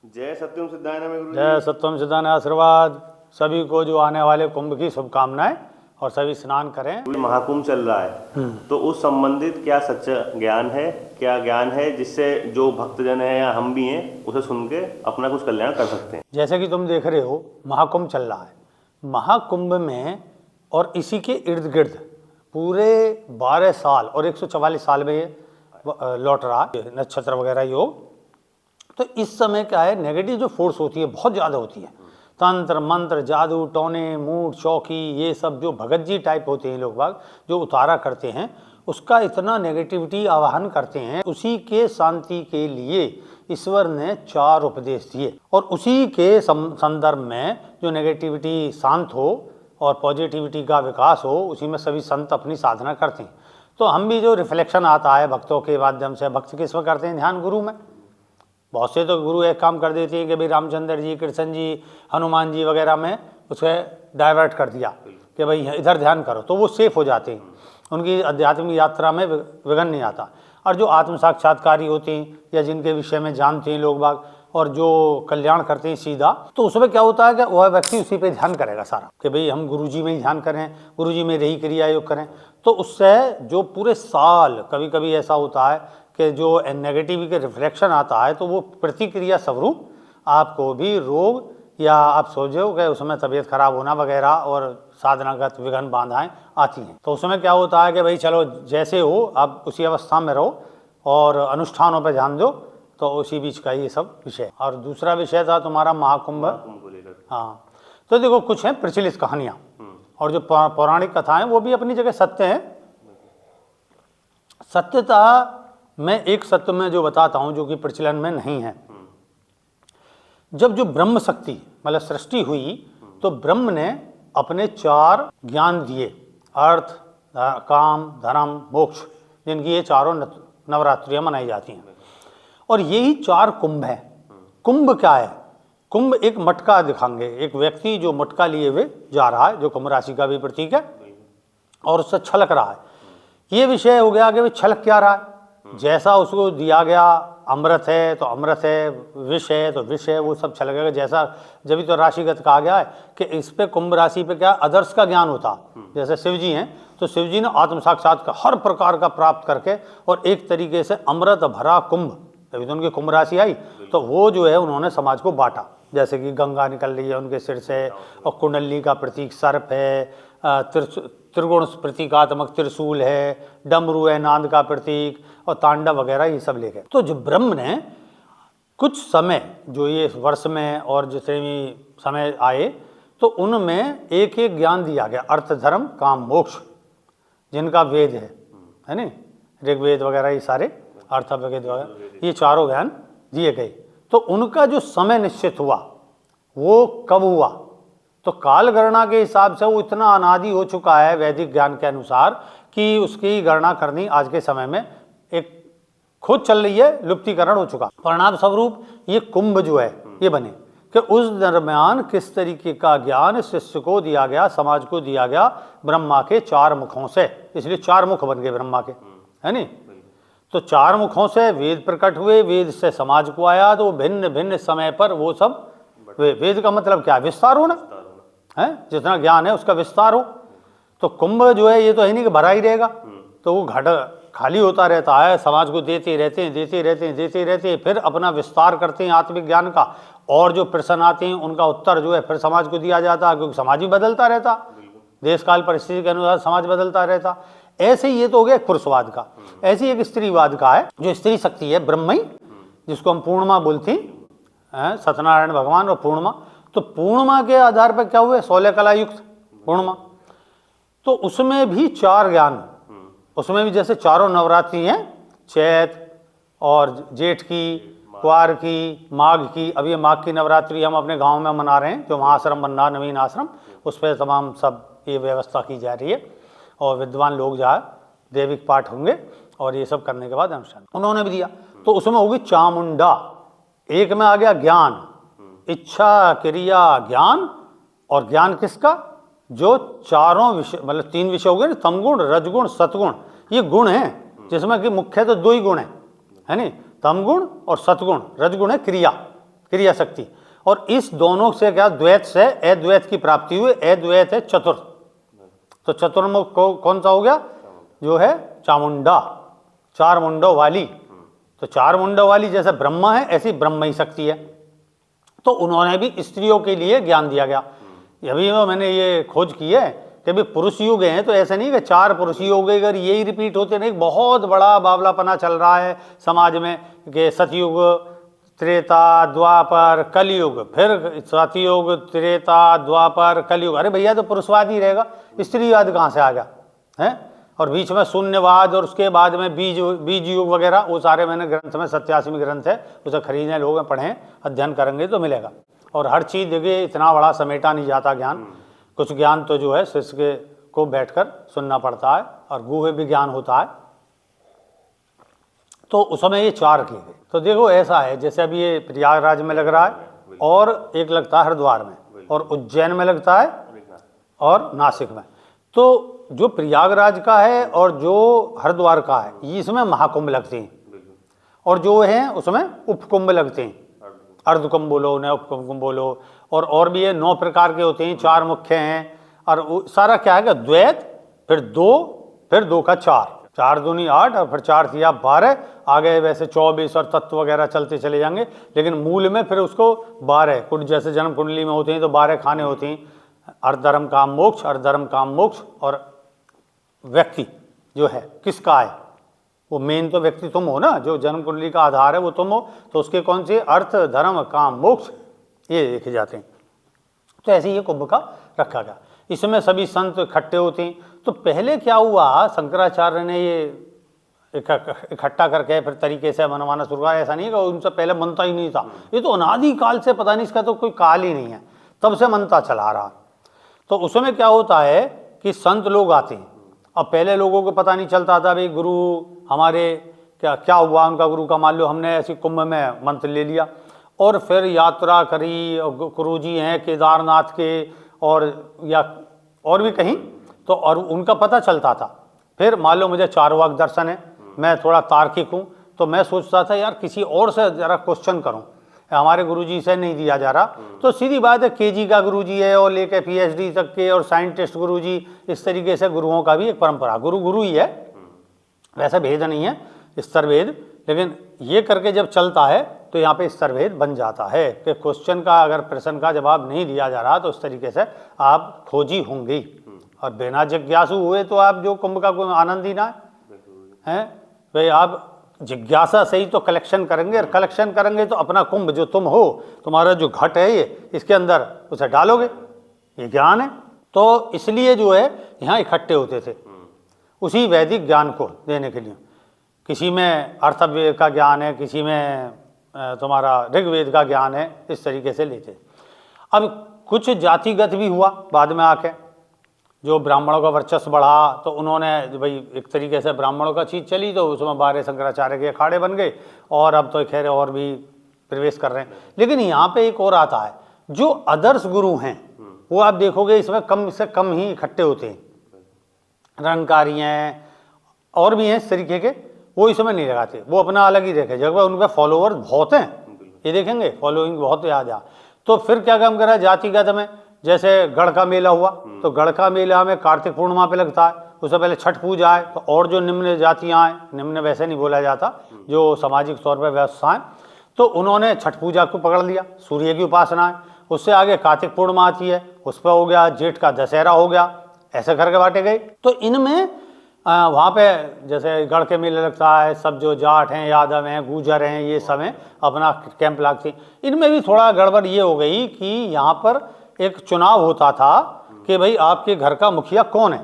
जय सत्यम सिद्धायन में गुरु जय सत्यम सिद्धायन आशीर्वाद सभी को, जो आने वाले कुंभ की शुभकामनाएं, और सभी स्नान करें। महाकुंभ चल रहा है तो उस संबंधित क्या सच्चा ज्ञान है, क्या ज्ञान है जिससे जो भक्तजन है या हम भी हैं उसे सुन के अपना कुछ कल्याण कर सकते हैं? जैसे कि तुम देख रहे हो महाकुंभ चल रहा है। महाकुंभ में और इसी के इर्द गिर्द पूरे 12 साल और 144 साल में ये लौट रहा है, नक्षत्र वगैरह योग। तो इस समय क्या है, नेगेटिव जो फोर्स होती है बहुत ज़्यादा होती है। तंत्र मंत्र जादू टोने मूठ चौकी ये सब जो भगत जी टाइप होते हैं लोग बाग जो उतारा करते हैं, उसका इतना नेगेटिविटी आवाहन करते हैं। उसी के शांति के लिए ईश्वर ने 4 उपदेश दिए, और उसी के संदर्भ में जो नेगेटिविटी शांत हो और पॉजिटिविटी का विकास हो, उसी में सभी संत अपनी साधना करते हैं। तो हम भी जो रिफ्लेक्शन आता है भक्तों के माध्यम से, भक्त किस में करते हैं? ध्यान गुरु में। बहुत से तो गुरु एक काम कर देते हैं कि भाई रामचंद्र जी, कृष्ण जी, हनुमान जी वगैरह में उसे डाइवर्ट कर दिया कि भाई इधर ध्यान करो, तो वो सेफ हो जाते हैं, उनकी आध्यात्मिक यात्रा में विघ्न नहीं आता। और जो आत्म साक्षात्कारी होते हैं या जिनके विषय में जानते हैं लोग बाग और जो कल्याण करते हैं सीधा, तो उसमें क्या होता है कि वह व्यक्ति उसी पे ध्यान करेगा सारा कि भाई हम गुरुजी में ही ध्यान करें, गुरुजी में रही क्रिया योग करें। तो उससे जो पूरे साल कभी कभी ऐसा होता है कि जो नेगेटिव के रिफ्लेक्शन आता है, तो वो प्रतिक्रिया स्वरूप आपको भी रोग या आप सोचो कि उसमें तबीयत खराब होना वगैरह और साधनागत विघ्न बाधाएं आती हैं। तो उसमें क्या होता है कि भाई चलो जैसे हो आप उसी अवस्था में रहो और अनुष्ठानों पर ध्यान दो, तो उसी बीच का ये सब विषय। और दूसरा विषय था तुम्हारा महाकुंभ को लेकर। हाँ, तो देखो कुछ हैं प्रचलित कहानियाँ और जो पौराणिक कथाएं वो भी अपनी जगह सत्य हैं। सत्यता मैं एक सत्य में जो बताता हूँ जो कि प्रचलन में नहीं है। जब जो ब्रह्म शक्ति मतलब सृष्टि हुई, तो ब्रह्म ने अपने 4 ज्ञान दिए, अर्थ काम धर्म मोक्ष, जिनकी ये चारों नवरात्रियाँ मनाई जाती हैं। और यही 4 कुंभ है। कुंभ क्या है? कुंभ एक मटका दिखाएंगे, एक व्यक्ति जो मटका लिए हुए जा रहा है, जो कुंभ राशि का भी प्रतीक है, और उससे छलक रहा है। ये विषय हो गया कि छलक क्या रहा है, जैसा उसको दिया गया अमृत है तो अमृत है, विष है तो विष है, वो सब छलकेगा जैसा। जब तो राशिगत कहा गया है कि इस पे कुंभ राशि पे क्या आदर्श का ज्ञान होता। जैसे शिव जी हैं तो शिव जी ने आत्म साक्षात्कार हर प्रकार का प्राप्त करके और एक तरीके से अमृत भरा कुंभ, तभी तो उनकी कुंभ राशि आई, तो वो जो है उन्होंने समाज को बांटा। जैसे कि गंगा निकल रही है उनके सिर से, और कुंडली का प्रतीक सर्प है, त्रिगुण प्रतीकात्मक त्रिशूल है, डमरू है नाद का प्रतीक, और तांडव वगैरह ये सब लेके। तो जो ब्रह्म ने कुछ समय जो ये वर्ष में और जितने भी समय आए, तो उनमें एक एक ज्ञान दिया गया, अर्थ धर्म काम मोक्ष, जिनका वेद है नहीं, ऋग्वेद वगैरह ये सारे अर्थ वेद वगैरह ये चारों ज्ञान दिए गए। तो उनका जो समय निश्चित हुआ वो कब हुआ, तो काल गणना के हिसाब से वो इतना अनादि हो चुका है वैदिक ज्ञान के अनुसार कि उसकी गणना करनी आज के समय में एक खोज चल रही है, लुप्तीकरण हो चुका। परिणाम स्वरूप ये कुंभ जो है ये बने कि उस दरमियान किस तरीके का ज्ञान शिष्य को दिया गया, समाज को दिया गया ब्रह्मा के 4 मुखों से, इसलिए 4 मुख बन गए ब्रह्मा के, है नहीं। तो 4 मुखों से वेद प्रकट हुए, वेद से समाज को आया, तो भिन्न भिन्न समय पर वो सब, वेद का मतलब क्या है? विस्तार होना है, जितना ज्ञान है उसका विस्तार हो। तो कुंभ जो है ये तो है नहीं कि भरा ही रहेगा, तो वो घट खाली होता रहता है, समाज को देते रहते हैं, फिर अपना विस्तार करते हैं आत्मिक ज्ञान का, और जो प्रश्न आते हैं उनका उत्तर जो है फिर समाज को दिया जाता है, क्योंकि समाज भी बदलता रहता, देश काल परिस्थिति के अनुसार समाज बदलता रहता। ऐसे ही ये तो हो गया एक पुरुषवाद का। ऐसे ही एक स्त्रीवाद का है, जो स्त्री शक्ति है ब्रह्मई, जिसको हम पूर्णिमा बोलते हैं, सत्यनारायण भगवान और पूर्णिमा। तो पूर्णिमा के आधार पर क्या हुए? 16 कला युक्त पूर्णिमा। तो उसमें भी 4 ज्ञान, उसमें भी जैसे चारों नवरात्रि हैं, चैत और जेठ की, क्वार की, माघ की। अब ये माघ की नवरात्रि हम अपने गांव में मना रहे हैं, जो महाआश्रम बन रहा नवीन आश्रम, उस पर तमाम सब ये व्यवस्था की जा रही है, और विद्वान लोग जाए, दैविक पाठ होंगे, और ये सब करने के बाद अनुष्ठान उन्होंने भी दिया। तो उसमें होगी चामुंडा। एक में आ गया ज्ञान, इच्छा क्रिया ज्ञान, और ज्ञान किसका? जो चारों विषय मतलब 3 विषय हो गए ना, तमगुण रजगुण सतगुण, ये गुण हैं जिसमें कि मुख्य तो 2 ही गुण है नहीं, तमगुण और सतगुण। रजगुण है क्रिया, क्रिया शक्ति। और इस दोनों से क्या द्वैत से अद्वैत की प्राप्ति हुई। अद्वैत है चतुर्थ, तो चतुर्मुख कौन सा हो गया, जो है चामुंडा, चार मुंडों वाली। तो चार मुंडों वाली जैसे ब्रह्मा है ऐसी ब्रह्मई शक्ति है। तो उन्होंने भी स्त्रियों के लिए ज्ञान दिया गया। अभी मैंने ये खोज की है कि भी पुरुष युग हैं, तो ऐसा नहीं कि चार पुरुष युग अगर यही रिपीट होते नहीं, बहुत बड़ा बावलापना चल रहा है समाज में कि सतयुग, त्रेता, द्वापर, कलयुग, फिर सतयुग, त्रेता, द्वापर, कलयुग। अरे भैया तो पुरुषवाद ही रहेगा, स्त्रीवाद कहाँ से आ गया है? और बीच में शून्यवाद और उसके बाद में बीज युग वगैरह, वो सारे मैंने ग्रंथ में 87 ग्रंथ है, उसे खरीदने लोग पढ़ें, अध्ययन करेंगे तो मिलेगा। और हर चीज़ देखिए इतना बड़ा समेटा नहीं जाता ज्ञान, कुछ ज्ञान तो जो है शिष्य को बैठकर सुनना पड़ता है और गूढ़ भी ज्ञान होता है। तो उस समय ये चार किए गए। तो देखो ऐसा है जैसे अभी ये प्रयागराज में लग रहा है और एक लगता है हरिद्वार में और उज्जैन में लगता है और नासिक में। तो जो प्रयागराज का है और जो हरिद्वार का है इसमें महाकुंभ लगते हैं और जो है उसमें उपकुंभ लगते हैं, अर्धकुंभ बोलो न उपकुंभ बोलो। और भी ये 9 प्रकार के होते हैं, 4 मुख्य हैं। और सारा क्या है कि द्वैत, फिर 2 का 4, 4 दूनी 8 और फिर 4 थिया 12, आगे वैसे 24 और तत्व वगैरह चलते चले जाएंगे। लेकिन मूल में फिर उसको 12 कुछ जैसे जन्म कुंडली में होते हैं तो 12 खाने होते हैं, अर्धधर्म काम मोक्ष, अर्धधर्म काम मोक्ष। और व्यक्ति जो है किसका है, वो मेन तो व्यक्ति तुम हो ना, जो जन्म कुंडली का आधार है वो तुम हो। तो उसके कौन से अर्थ, धर्म, काम, मोक्ष ये देखे जाते हैं। तो ऐसे ये कुंभ का रखा गया, इसमें सभी संत इकट्ठे होते हैं। तो पहले क्या हुआ, शंकराचार्य ने ये इकट्ठा करके फिर तरीके से मनवाना शुरू किया। ऐसा नहीं है कि उनसे पहले मनता ही नहीं था, ये तो अनादि काल से, पता नहीं इसका तो कोई काल ही नहीं है, तब से मनता चला रहा। तो उसमें क्या होता है कि संत लोग आते हैं। अब पहले लोगों को पता नहीं चलता था भाई गुरु हमारे क्या हुआ उनका गुरु का, मान लो हमने ऐसी कुंभ में मंत्र ले लिया और फिर यात्रा करी, गुरु जी हैं केदारनाथ के और भी कहीं, तो और उनका पता चलता था। फिर मान लो मुझे चारवाक दर्शन है, मैं थोड़ा तार्किक हूँ, तो मैं सोचता था यार किसी और से ज़रा क्वेश्चन करूँ, हमारे गुरुजी से नहीं दिया जा रहा। तो सीधी बात है केजी का गुरुजी है और लेके पीएचडी तक के और साइंटिस्ट गुरुजी, इस तरीके से गुरुओं का भी एक परंपरा, गुरु ही है, वैसा भेद नहीं है स्तर भेद, लेकिन ये करके जब चलता है तो यहाँ पे स्तर भेद बन जाता है कि क्वेश्चन का अगर प्रश्न का जवाब नहीं दिया जा रहा तो उस तरीके से आप खोजी होंगे और बिना जिज्ञासु हुए तो आप जो कुंभ का कोई आनंद ही ना है भाई। आप जिज्ञासा से ही तो कलेक्शन करेंगे और कलेक्शन करेंगे तो अपना कुंभ जो तुम हो, तुम्हारा जो घट है ये, इसके अंदर उसे डालोगे, ये ज्ञान है। तो इसलिए जो है यहाँ इकट्ठे होते थे उसी वैदिक ज्ञान को देने के लिए। किसी में अर्थवेद का ज्ञान है, किसी में तुम्हारा ऋग्वेद का ज्ञान है, इस तरीके से लेते। अब कुछ जातिगत भी हुआ बाद में आके, जो ब्राह्मणों का वर्चस्व बढ़ा तो उन्होंने भाई एक तरीके से ब्राह्मणों का चीज़ चली तो उसमें 12 शंकराचार्य के अखाड़े बन गए और अब तो खैर और भी प्रवेश कर रहे हैं। लेकिन यहाँ पे एक और आता है, जो आदर्श गुरु हैं वो आप देखोगे इसमें कम से कम ही इकट्ठे होते हैं। रंगकारी हैं और भी हैं इस तरीके के, वो इसमें नहीं लगाते, वो अपना अलग ही देखे, जब उनके फॉलोअर्स बहुत हैं, ये देखेंगे फॉलोइंग बहुत याद आ। तो फिर क्या काम करा जातिगत में, जैसे गढ़ का मेला हुआ तो गढ़ का मेला में कार्तिक पूर्णिमा पे लगता है, उससे पहले छठ पूजा है। तो और जो निम्न जातियाँ हैं, निम्न वैसे नहीं बोला जाता, जो सामाजिक तौर पर व्यवस्थाएं, तो उन्होंने छठ पूजा को पकड़ लिया, सूर्य की उपासना है। उससे आगे कार्तिक पूर्णिमा आती है, उस पर हो गया, जेठ का दशहरा हो गया, ऐसे करके बांटे गए। तो इनमें वहाँ पे जैसे गढ़ के मेले लगता है, सब जो जाट हैं, यादव हैं, गुजर हैं, ये सब हैं, अपना कैंप लागते। इनमें भी थोड़ा गड़बड़ ये हो गई कि यहाँ पर एक चुनाव होता था कि भाई आपके घर का मुखिया कौन है।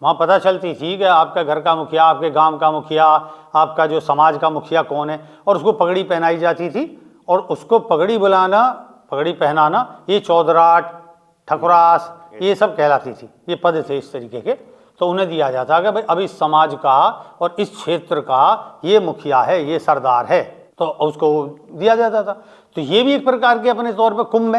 वहाँ पता चलती थी कि आपका घर का मुखिया, आपके गांव का मुखिया, आपका जो समाज का मुखिया कौन है, और उसको पगड़ी पहनाई जाती थी। और उसको पगड़ी बुलाना, पगड़ी पहनाना, ये चौधराट, ठकुरास, ये सब कहलाती थी, ये पद थे इस तरीके के। तो उन्हें दिया जाता कि भाई अब इस समाज का और इस क्षेत्र का ये मुखिया है, ये सरदार है, तो उसको दिया जाता था। तो ये भी एक प्रकार के अपने तौर पर कुंभ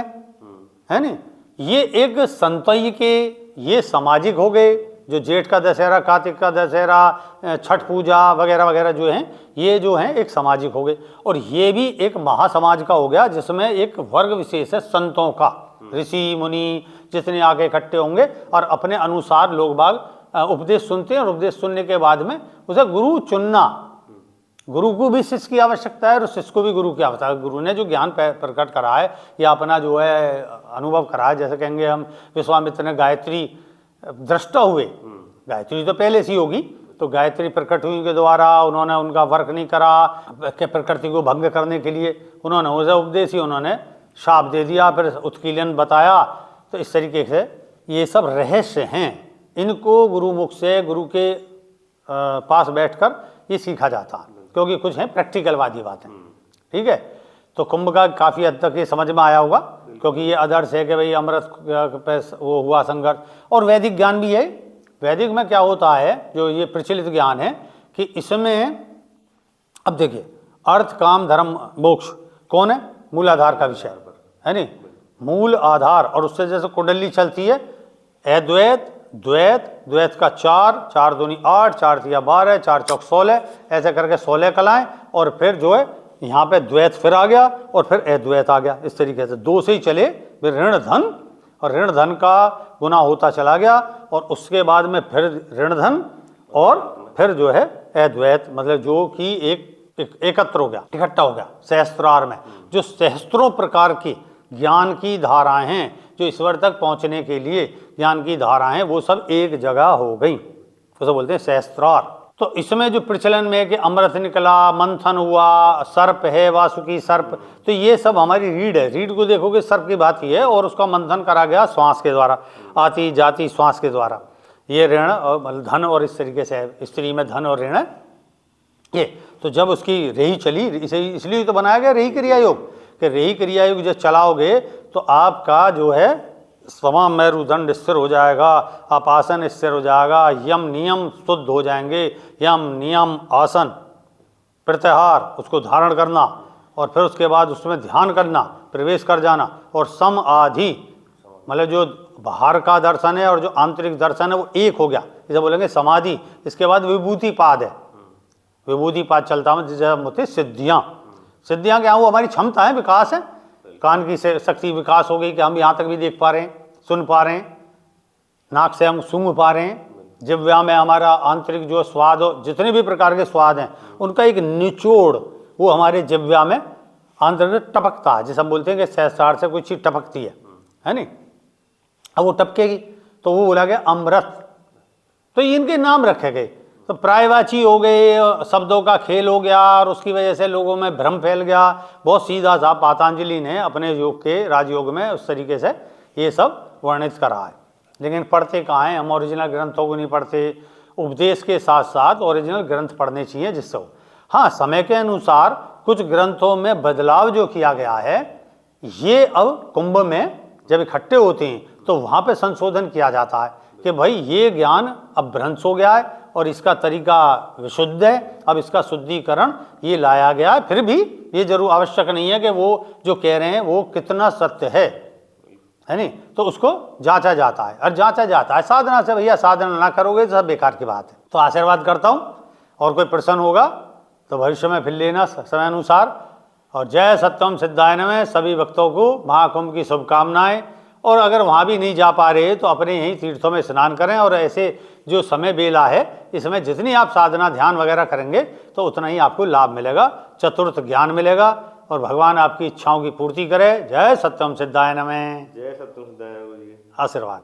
है नहीं। ये एक संतय के, ये सामाजिक हो गए, जो जेठ का दशहरा, कार्तिक का दशहरा, छठ पूजा वगैरह वगैरह जो हैं, ये जो हैं एक सामाजिक हो गए। और ये भी एक महासमाज का हो गया, जिसमें एक वर्ग विशेष है संतों का, ऋषि मुनि जितने आके इकट्ठे होंगे और अपने अनुसार लोग बाग उपदेश सुनते हैं। और उपदेश सुनने के बाद में उसे गुरु चुनना, गुरु को भी शिष्य की आवश्यकता है और शिष्य को भी गुरु की आवश्यकता है। गुरु ने जो ज्ञान प्रकट करा है या अपना जो है अनुभव करा है, जैसे कहेंगे हम विश्वामित्र ने गायत्री दृष्टा हुए, गायत्री तो पहले से होगी, तो गायत्री प्रकट हुई के द्वारा उन्होंने उनका वर्क नहीं करा कि प्रकृति को भंग करने के लिए, उन्होंने उसे उपदेश ही उन्होंने शाप दे दिया, फिर उत्कीलन बताया। तो इस तरीके से ये सब रहस्य हैं, इनको गुरुमुख से, गुरु के पास बैठकर ये सीखा जाता है, क्योंकि कुछ है प्रैक्टिकलवादी बातें। ठीक है, तो कुंभ का काफ़ी हद तक ये समझ में आया होगा, क्योंकि ये आदर्श है कि भाई अमृत पे वो हुआ संघर्ष। और वैदिक ज्ञान भी है। वैदिक में क्या होता है, जो ये प्रचलित ज्ञान है कि इसमें अब देखिए अर्थ काम धर्म मोक्ष कौन है, मूलाधार का विषय है नहीं, मूल आधार। और उससे जैसे कुंडली चलती है, अद्वैत द्वैत, द्वैत का 4, 4 दूनी 8, 4 तिया 12, 4 चौक 16, ऐसे करके 16 कलाएं। और फिर जो है यहाँ पे द्वैत फिर आ गया और फिर अद्वैत आ गया। इस तरीके से 2 से ही चले, फिर ऋण धन, और ऋण धन का गुना होता चला गया। और उसके बाद में फिर ऋण धन और फिर जो है अद्वैत, मतलब जो कि एक एकत्र हो गया, इकट्ठा हो गया सहस्त्रार में। जो सहस्त्रों प्रकार की ज्ञान की धाराएं हैं, जो ईश्वर तक पहुंचने के लिए ज्ञान की धाराएं, वो सब एक जगह हो गई, उसे बोलते हैं सहस्त्रार। तो इसमें जो प्रचलन में है कि अमृत निकला, मंथन हुआ, सर्प है, वासुकी सर्प, तो ये सब हमारी रीढ़ है। रीढ़ को देखोगे सर्प की बात ही है, और उसका मंथन करा गया श्वास के द्वारा, आती जाती श्वास के द्वारा। ये ऋण और धन, और इस तरीके से स्त्री में धन और ऋण ये। तो जब उसकी रेही चली, इसलिए तो बनाया गया रेही क्रिया योग, कि रेही क्रिया योग जब चलाओगे तो आपका जो है समा मेरुदंड स्थिर हो जाएगा, आपासन स्थिर हो जाएगा, यम नियम शुद्ध हो जाएंगे। यम नियम आसन प्रत्याहार उसको धारण करना, और फिर उसके बाद उसमें ध्यान करना, प्रवेश कर जाना। और सम आधि, मतलब जो बाहर का दर्शन है और जो आंतरिक दर्शन है वो एक हो गया, इसे बोलेंगे समाधि। इसके बाद विभूति पाद है, विभूति पाद चलता है जिसे हम बोलते हैं सिद्धियाँ। सिद्धियाँ क्या, वो हमारी क्षमता है, विकास है। कान की शक्ति विकास हो गई कि हम यहाँ तक भी देख पा रहे हैं, सुन पा रहे हैं, नाक से हम सूंघ पा रहे हैं, जिह्वा में हमारा आंतरिक जो स्वाद हो, जितने भी प्रकार के स्वाद हैं उनका एक निचोड़ वो हमारे जिह्वा में आंतरिक टपकता है, जिसे हम बोलते हैं कि सहस्रार से कोई चीज़ टपकती है नहीं। अब वो टपकेगी तो वो बोला गया अमृत। तो इनके नाम रखे गए, तो प्रायवाची हो गए, शब्दों का खेल हो गया, और उसकी वजह से लोगों में भ्रम फैल गया। बहुत सीधा सा पातंजलि ने अपने योग के राजयोग में उस तरीके से ये सब वर्णित करा है। लेकिन पढ़ते कहाँ हैं हम, ओरिजिनल ग्रंथों को नहीं पढ़ते। उपदेश के साथ साथ ओरिजिनल ग्रंथ पढ़ने चाहिए, जिससे हो। हाँ, समय के अनुसार कुछ ग्रंथों में बदलाव जो किया गया है, ये अब कुंभ में जब इकट्ठे होते हैं तो वहाँ पे संशोधन किया जाता है कि भाई ये ज्ञान अब भ्रंश हो गया है और इसका तरीका विशुद्ध है, अब इसका शुद्धिकरण ये लाया गया है। फिर भी ये जरूर आवश्यक नहीं है कि वो जो कह रहे हैं वो कितना सत्य है नहीं, तो उसको जांचा जाता है। और जांचा जाता है साधना से। भैया साधना ना करोगे तो सब बेकार की बात है। तो आशीर्वाद करता हूँ, और कोई प्रश्न होगा तो भविष्य में फिर लेना समय अनुसार। और जय सत्यम सिद्धाय नमः। सभी भक्तों को महाकुंभ की शुभकामनाएं। और अगर वहाँ भी नहीं जा पा रहे तो अपने यहीं तीर्थों में स्नान करें। और ऐसे जो समय बेला है इसमें जितनी आप साधना ध्यान वगैरह करेंगे तो उतना ही आपको लाभ मिलेगा, चतुर्थ ज्ञान मिलेगा, और भगवान आपकी इच्छाओं की पूर्ति करे। जय सत्यम सिद्धाय नमः। जय सत्यम सिद्धाय नमः। आशीर्वाद।